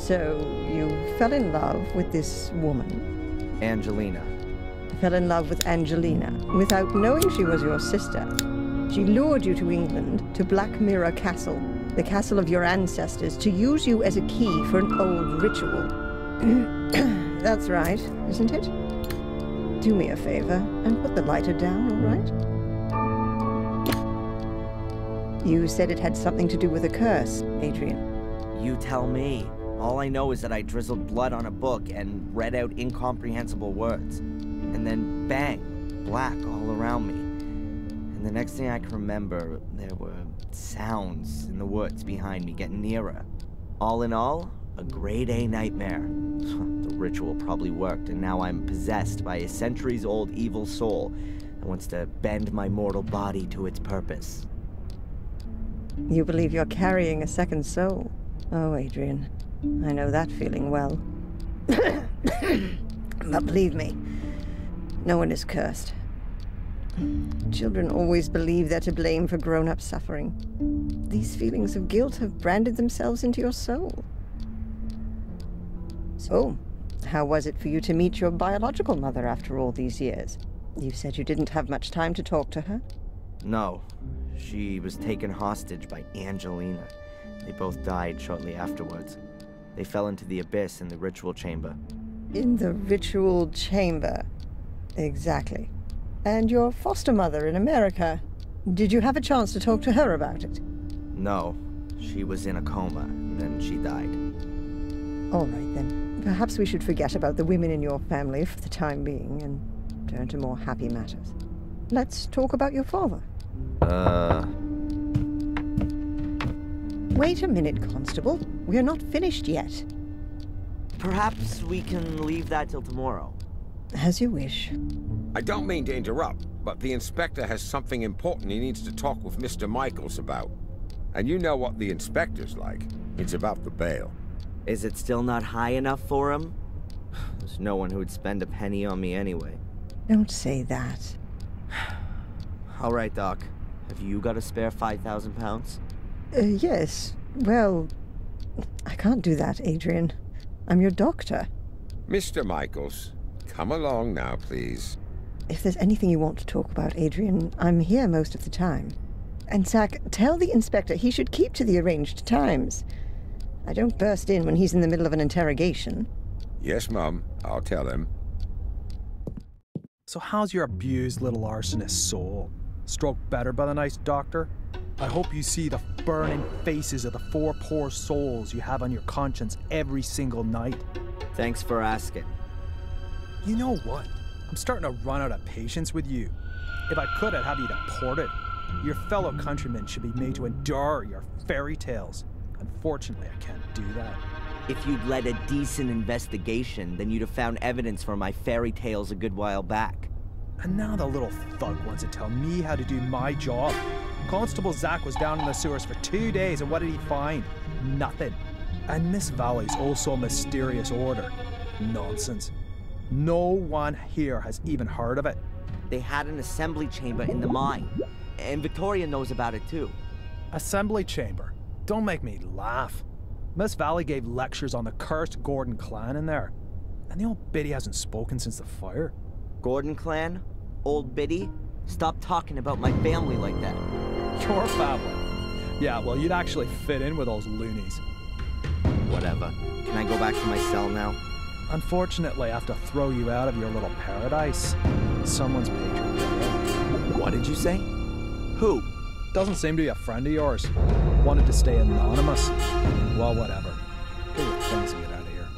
So, you fell in love with this woman? Angelina. Fell in love with Angelina, without knowing she was your sister. She lured you to England, to Black Mirror Castle, the castle of your ancestors, to use you as a key for an old ritual. That's right, isn't it? Do me a favor and put the lighter down, all right? You said it had something to do with a curse, Adrian. You tell me. All I know is that I drizzled blood on a book and read out incomprehensible words. And then, bang, black all around me. And the next thing I can remember, there were sounds in the woods behind me getting nearer. All in all, a grade A nightmare. The ritual probably worked, and now I'm possessed by a centuries-old evil soul that wants to bend my mortal body to its purpose. You believe you're carrying a second soul? Oh, Adrian, I know that feeling well. But believe me, no one is cursed. Children always believe they're to blame for grown-up suffering. These feelings of guilt have branded themselves into your soul. So, how was it for you to meet your biological mother after all these years? You said you didn't have much time to talk to her? No. She was taken hostage by Angelina. They both died shortly afterwards. They fell into the abyss in the ritual chamber. In the ritual chamber? Exactly. And your foster mother in America, did you have a chance to talk to her about it? No. She was in a coma, and then she died. All right, then. Perhaps we should forget about the women in your family for the time being and turn to more happy matters. Let's talk about your father. Wait a minute, Constable. We're not finished yet. Perhaps we can leave that till tomorrow. As you wish. I don't mean to interrupt, but the inspector has something important he needs to talk with Mr. Michaels about. And you know what the inspector's like. It's about the bail. Is it still not high enough for him? There's no one who would spend a penny on me anyway. Don't say that. All right, Doc. Have you got a spare 5,000 pounds? Yes. Well, I can't do that, Adrian. I'm your doctor. Mr. Michaels, come along now, please. If there's anything you want to talk about, Adrian, I'm here most of the time. And Zach, tell the inspector he should keep to the arranged times. I don't burst in when he's in the middle of an interrogation. Yes, Mum. I'll tell him. So how's your abused little arsonist soul? Stroke better by the nice doctor? I hope you see the burning faces of the 4 poor souls you have on your conscience every single night. Thanks for asking. You know what? I'm starting to run out of patience with you. If I could, I'd have you deported. Your fellow countrymen should be made to endure your fairy tales. Unfortunately, I can't do that. If you'd led a decent investigation, then you'd have found evidence for my fairy tales a good while back. And now the little thug wants to tell me how to do my job. Constable Zach was down in the sewers for 2 days, and what did he find? Nothing. And Miss Valley's also a mysterious order. Nonsense. No one here has even heard of it. They had an assembly chamber in the mine, and Victoria knows about it too. Assembly chamber? Don't make me laugh. Miss Valley gave lectures on the cursed Gordon clan in there. And the old biddy hasn't spoken since the fire. Gordon clan? Old biddy? Stop talking about my family like that. Your family? Yeah, well, you'd actually fit in with those loonies. Whatever. Can I go back to my cell now? Unfortunately, I have to throw you out of your little paradise. Someone's patron. What did you say? Who? Doesn't seem to be a friend of yours. Wanted to stay anonymous. Well, whatever. Get your things and get out of here.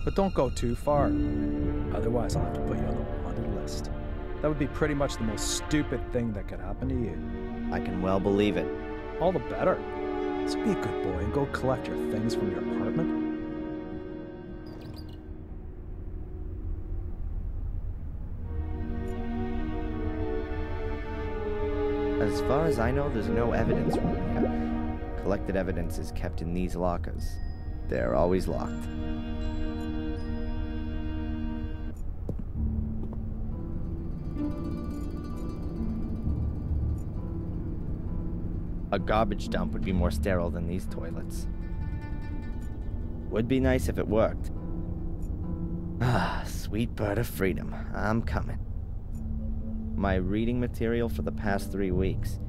But don't go too far. Otherwise, I'll have to put you on the wanted list. That would be pretty much the most stupid thing that could happen to you. I can well believe it. All the better. So be a good boy and go collect your things from your apartment. As far as I know, there's no evidence room here. Collected evidence is kept in these lockers. They're always locked. A garbage dump would be more sterile than these toilets. Would be nice if it worked. Ah, sweet bird of freedom. I'm coming. My reading material for the past 3 weeks.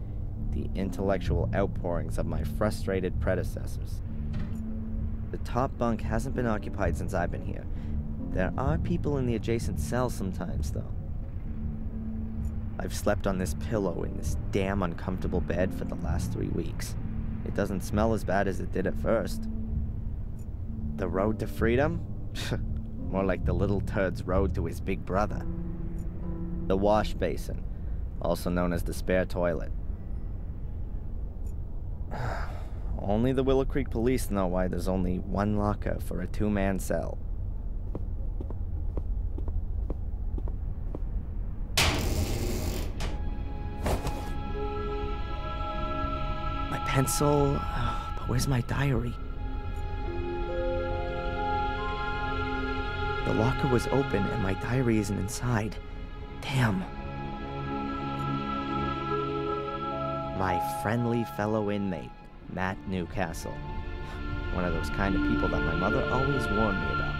The intellectual outpourings of my frustrated predecessors. The top bunk hasn't been occupied since I've been here. There are people in the adjacent cell sometimes, though. I've slept on this pillow in this damn uncomfortable bed for the last 3 weeks. It doesn't smell as bad as it did at first. The road to freedom? More like the little turd's road to his big brother. The wash basin, also known as the spare toilet. Only the Willow Creek police know why there's only one locker for a 2-man cell. My pencil, but where's my diary? The locker was open and my diary isn't inside. Damn. My friendly fellow inmate, Matt Newcastle. One of those kind of people that my mother always warned me about.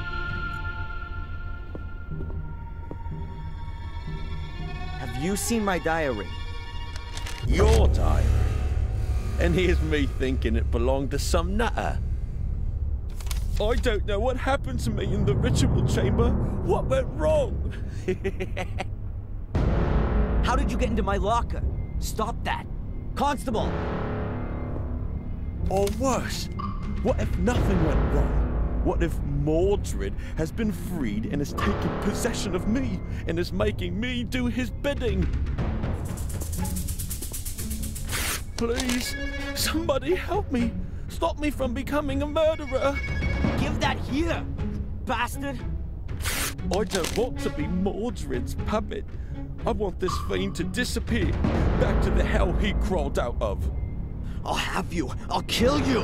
Have you seen my diary? Your diary? And here's me thinking it belonged to some nutter. I don't know what happened to me in the ritual chamber. What went wrong? How did you get into my locker? Stop that. Constable! Or worse, what if nothing went wrong? What if Mordred has been freed and has taken possession of me and is making me do his bidding? Please, somebody help me. Stop me from becoming a murderer. Give that here, bastard! I don't want to be Mordred's puppet. I want this fiend to disappear, back to the hell he crawled out of. I'll have you! I'll kill you!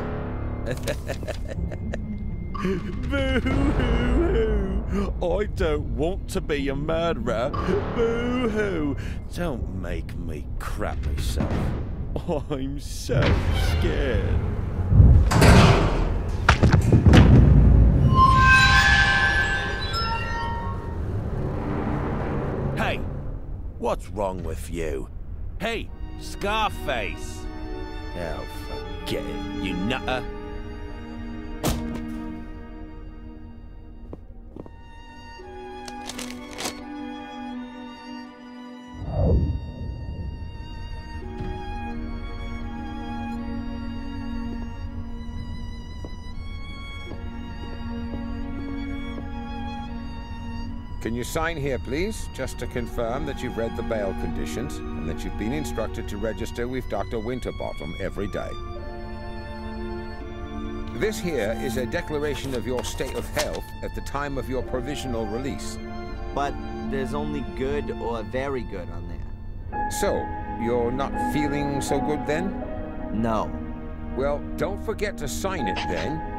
Boo-hoo-hoo! I don't want to be a murderer. Boo-hoo! Don't make me crap myself. I'm so scared. Hey, what's wrong with you? Hey, Scarface! Oh, forget it, you nutter. Can you sign here, please, just to confirm that you've read the bail conditions and that you've been instructed to register with Dr. Winterbottom every day. This here is a declaration of your state of health at the time of your provisional release. But there's only good or very good on there. So, you're not feeling so good then? No. Well, don't forget to sign it then.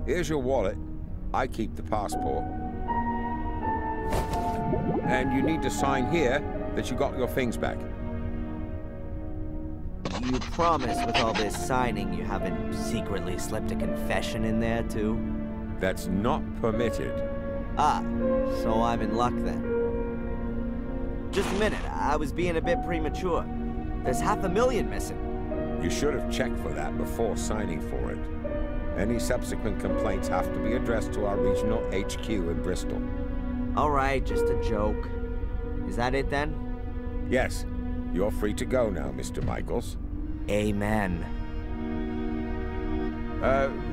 Here's your wallet. I keep the passport. And you need to sign here that you got your things back. You promise with all this signing you haven't secretly slipped a confession in there, too? That's not permitted. Ah, so I'm in luck then. Just a minute, I was being a bit premature. There's $500,000 missing. You should have checked for that before signing for it. Any subsequent complaints have to be addressed to our regional HQ in Bristol. All right, just a joke. Is that it then? Yes, you're free to go now, Mr. Michaels. Amen.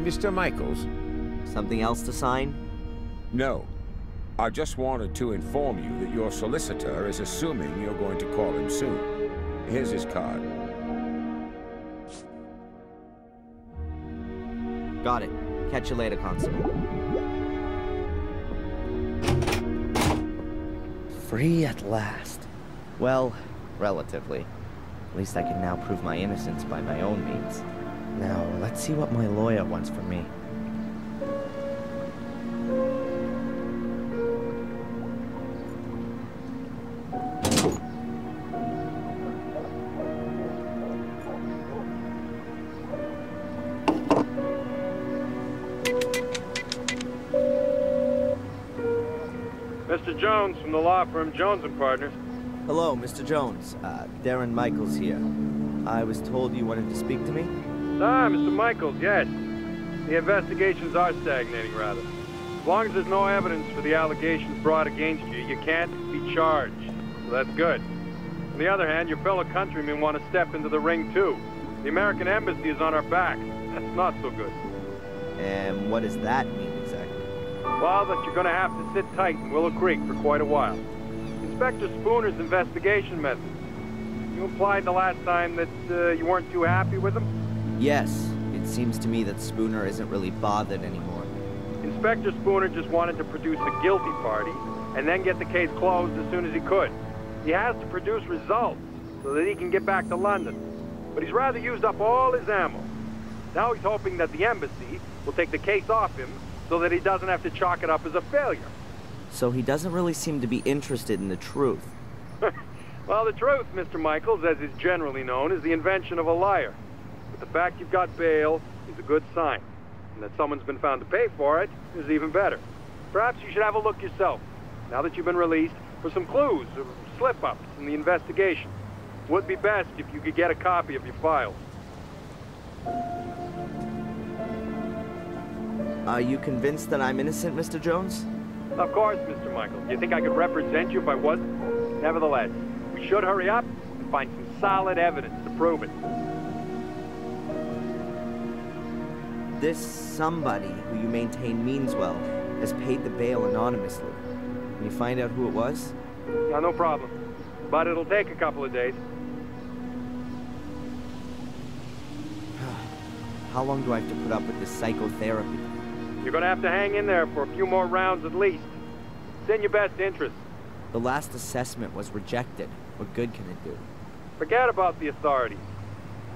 Mr. Michaels? Something else to sign? No. I just wanted to inform you that your solicitor is assuming you're going to call him soon. Here's his card. Got it. Catch you later, Constable. Free at last. Well, relatively. At least I can now prove my innocence by my own means. Now, let's see what my lawyer wants from me. Mr. Jones from the law firm Jones & Partners. Hello, Mr. Jones. Darren Michaels here. I was told you wanted to speak to me? Ah, Mr. Michaels, yes. The investigations are stagnating, rather. As long as there's no evidence for the allegations brought against you, you can't be charged. So that's good. On the other hand, your fellow countrymen want to step into the ring, too. The American embassy is on our back. That's not so good. And what does that mean exactly? Well, that you're going to have to sit tight in Willow Creek for quite a while. Inspector Spooner's investigation methods. You implied the last time that you weren't too happy with him? Yes. It seems to me that Spooner isn't really bothered anymore. Inspector Spooner just wanted to produce a guilty party and then get the case closed as soon as he could. He has to produce results so that he can get back to London. But he's rather used up all his ammo. Now he's hoping that the embassy will take the case off him so that he doesn't have to chalk it up as a failure. So he doesn't really seem to be interested in the truth. Well, the truth, Mr. Michaels, as is generally known, is the invention of a liar. But the fact you've got bail is a good sign. And that someone's been found to pay for it is even better. Perhaps you should have a look yourself, now that you've been released, for some clues or slip-ups in the investigation. It would be best if you could get a copy of your files. Are you convinced that I'm innocent, Mr. Jones? Of course, Mr. Michaels. Do you think I could represent you if I wasn't? Nevertheless, we should hurry up and find some solid evidence to prove it. This somebody who you maintain means well has paid the bail anonymously. Can you find out who it was? Yeah, no problem. But it'll take a couple of days. How long do I have to put up with this psychotherapy? You're gonna have to hang in there for a few more rounds at least. It's in your best interest. The last assessment was rejected. What good can it do? Forget about the authorities.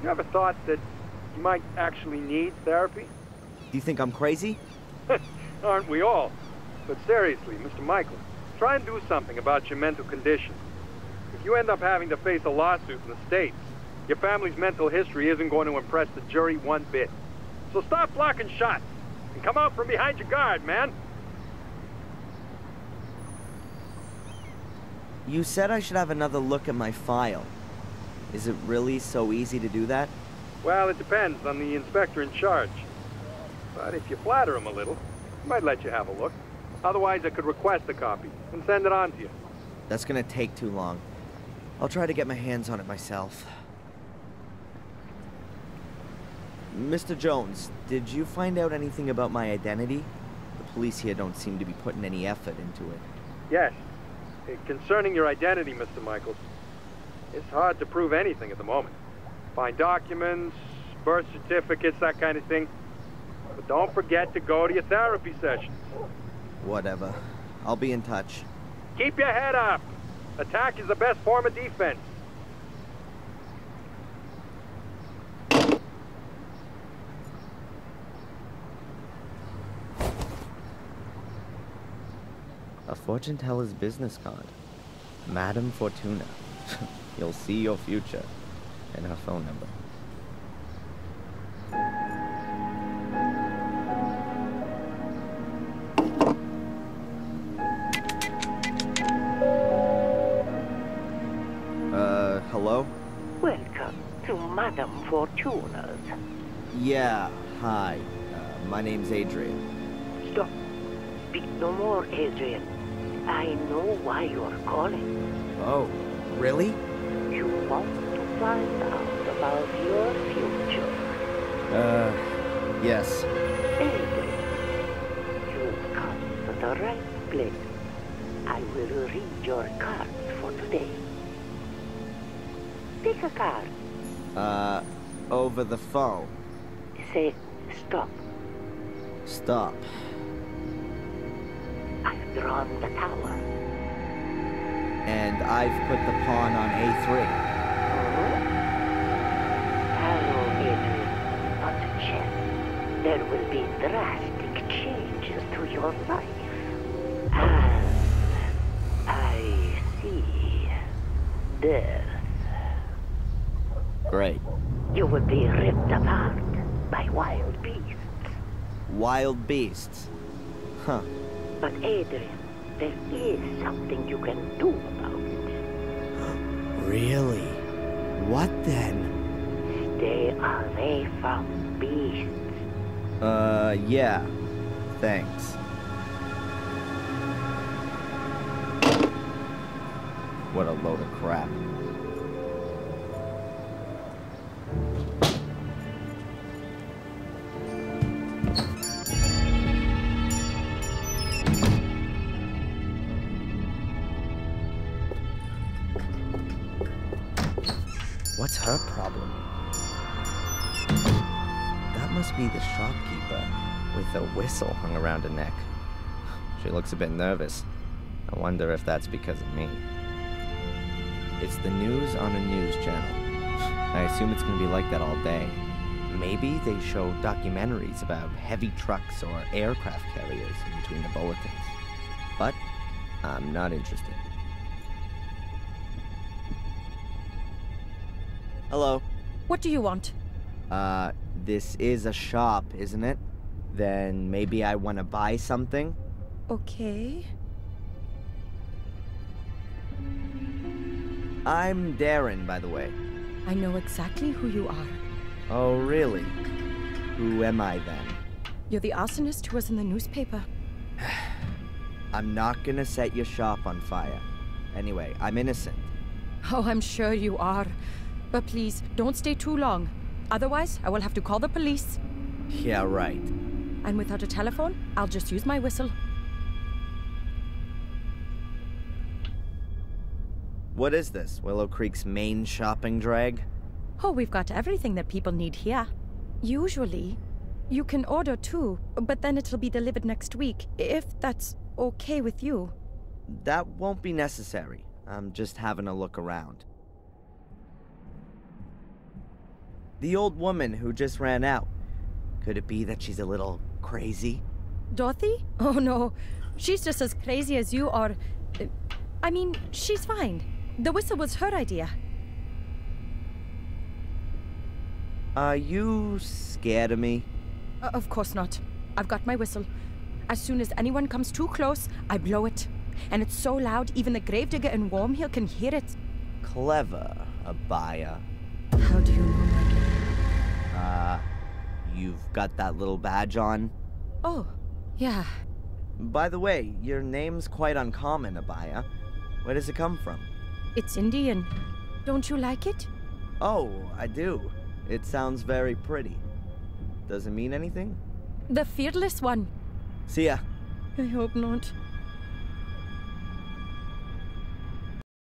You ever thought that you might actually need therapy? Do you think I'm crazy? Aren't we all? But seriously, Mr. Michael, try and do something about your mental condition. If you end up having to face a lawsuit in the States, your family's mental history isn't going to impress the jury one bit. So stop blocking shots and come out from behind your guard, man. You said I should have another look at my file. Is it really so easy to do that? Well, it depends on the inspector in charge. But if you flatter him a little, he might let you have a look. Otherwise, I could request a copy and send it on to you. That's gonna take too long. I'll try to get my hands on it myself. Mr. Jones, did you find out anything about my identity? The police here don't seem to be putting any effort into it. Yes. Concerning your identity, Mr. Michaels, it's hard to prove anything at the moment. Find documents, birth certificates, that kind of thing. But don't forget to go to your therapy sessions. Whatever. I'll be in touch. Keep your head up. Attack is the best form of defense. A fortune teller's business card. Madame Fortuna. You'll see your future. And her phone number. Hello? Welcome to Madame Fortuna's. Yeah, hi. My name's Adrian. Stop. Speak no more, Adrian. I know why you're calling. Oh, really? You want to find out about your future. Yes. Adrian, you've come to the right place. I will read your cards for today. Pick a card. Over the phone. Say, stop. Stop. I've drawn the tower. And I've put the pawn on A3. Hello, Adrian. Not a chance. There will be drastic changes to your life. And I see death. Great. You will be ripped apart by wild beasts. Wild beasts. Huh. But Adrian, there is something you can do about it. Really? What then? Stay away from beasts. Yeah. Thanks. What a load of crap. What's her problem? That must be the shopkeeper with a whistle hung around her neck. She looks a bit nervous. I wonder if that's because of me. It's the news on a news channel. I assume it's going to be like that all day. Maybe they show documentaries about heavy trucks or aircraft carriers in between the bulletins. But I'm not interested. Hello. What do you want? This is a shop, isn't it? Then maybe I want to buy something? Okay. I'm Darren, by the way. I know exactly who you are. Oh, really? Who am I then? You're the arsonist who was in the newspaper. I'm not gonna set your shop on fire. Anyway, I'm innocent. Oh, I'm sure you are. But please, don't stay too long. Otherwise, I will have to call the police. Yeah, right. And without a telephone, I'll just use my whistle. What is this? Willow Creek's main shopping drag? Oh, we've got everything that people need here. Usually, you can order too, but then it'll be delivered next week, if that's okay with you. That won't be necessary. I'm just having a look around. The old woman who just ran out. Could it be that she's a little crazy? Dorothy? Oh no, she's just as crazy as you are. I mean, she's fine. The whistle was her idea. Are you scared of me? Of course not. I've got my whistle. As soon as anyone comes too close, I blow it. And it's so loud, even the gravedigger in Wormhill can hear it. Clever, Abaya. How do you know my name? You've got that little badge on? Oh, yeah. By the way, your name's quite uncommon, Abaya. Where does it come from? It's Indian. Don't you like it? Oh, I do. It sounds very pretty. Does it mean anything? The fearless one. See ya. I hope not.